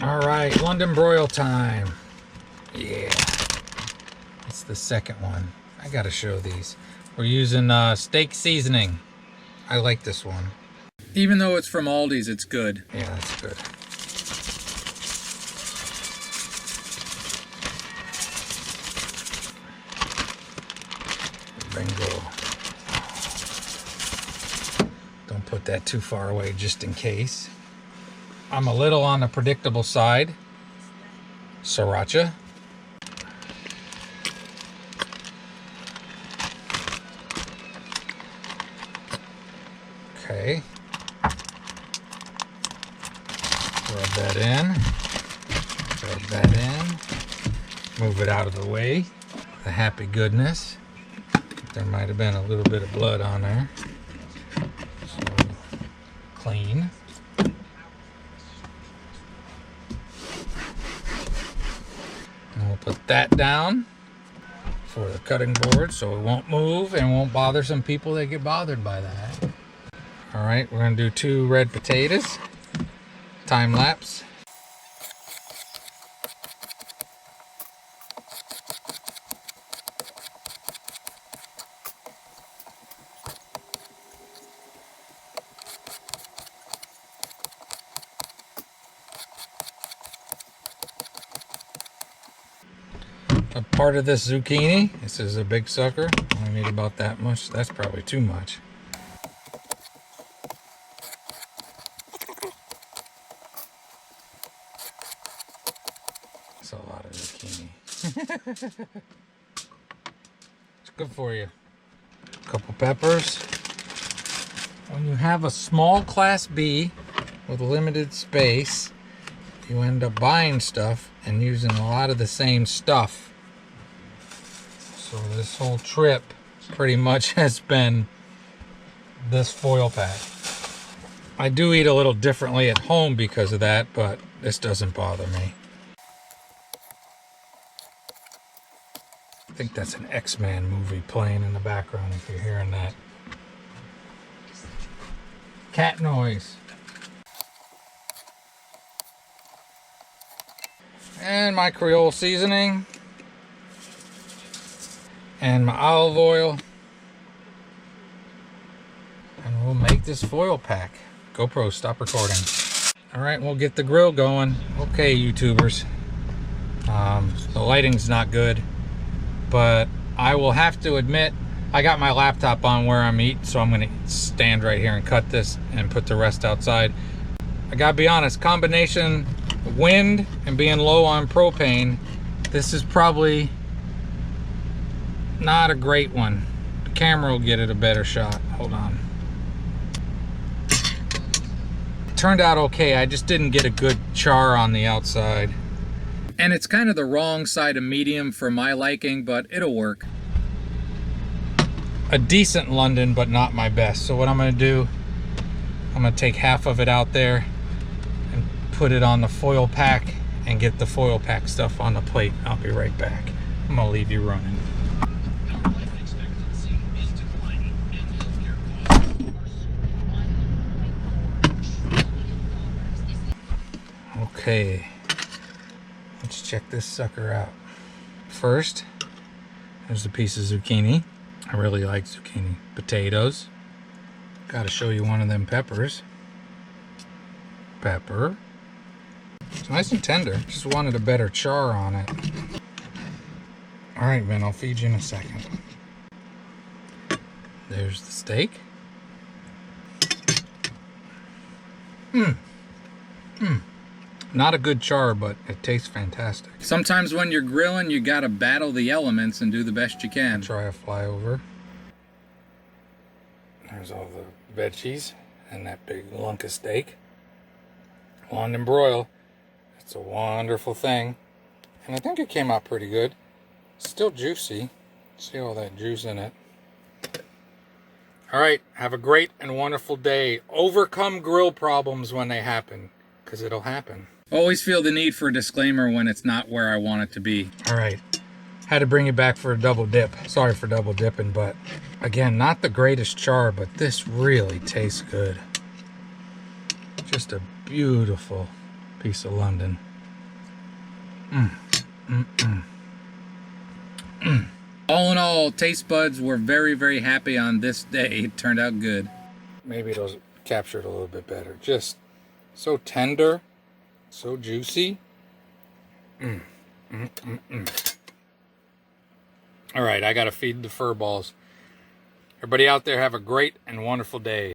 All right, London broil time. Yeah, it's the second one. I gotta show these. We're using steak seasoning. I like this one. Even though it's from Aldi's, it's good. Yeah, that's good. Bingo. Don't put that too far away just in case. I'm a little on the predictable side. Sriracha. Okay. Rub that in. Rub that in. Move it out of the way. The happy goodness. There might have been a little bit of blood on there. So, clean. And we'll put that down for the cutting board so it won't move and won't bother some people that get bothered by that. All right, we're gonna do 2 red potatoes. Time lapse. A part of this zucchini. This is a big sucker. I need about that much. That's probably too much. That's a lot of zucchini. It's good for you. A couple peppers. When you have a small class B with limited space, you end up buying stuff and using a lot of the same stuff. So this whole trip pretty much has been this foil pack. I do eat a little differently at home because of that, but this doesn't bother me. I think that's an X-Men movie playing in the background if you're hearing that. Cat noise. And my Creole seasoning. And my olive oil. And we'll make this foil pack. GoPro, stop recording. All right, we'll get the grill going. Okay, YouTubers. The lighting's not good, but I will have to admit, I got my laptop on where I'm eating, so I'm gonna stand right here and cut this and put the rest outside. I gotta be honest, combination wind and being low on propane, this is probably not a great one. The camera will get it a better shot. Hold on. It turned out okay. I just didn't get a good char on the outside. And it's kind of the wrong side of medium for my liking, but it'll work. A decent London, but not my best. So what I'm gonna do, I'm gonna take half of it out there and put it on the foil pack and get the foil pack stuff on the plate. I'll be right back. I'm gonna leave you running. Okay, let's check this sucker out. First, there's a piece of zucchini. I really like zucchini. Potatoes. Gotta show you one of them peppers. Pepper. It's nice and tender. Just wanted a better char on it. All right, Ben, I'll feed you in a second. There's the steak. Not a good char, but it tastes fantastic. Sometimes when you're grilling, you gotta battle the elements and do the best you can. Try a flyover. There's all the veggies and that big lunk of steak. London broil. It's a wonderful thing. And I think it came out pretty good. Still juicy. See all that juice in it. All right, have a great and wonderful day. Overcome grill problems when they happen, because it'll happen. Always feel the need for a disclaimer when it's not where I want it to be. All right, had to bring it back for a double dip. Sorry for double dipping, but again, not the greatest char, but this really tastes good. Just a beautiful piece of London. All in all, taste buds were very, very happy on this day. It turned out good. Maybe it'll capture it a little bit better. Just so tender, so juicy. All right, I gotta feed the fur balls. Everybody out there have a great and wonderful day.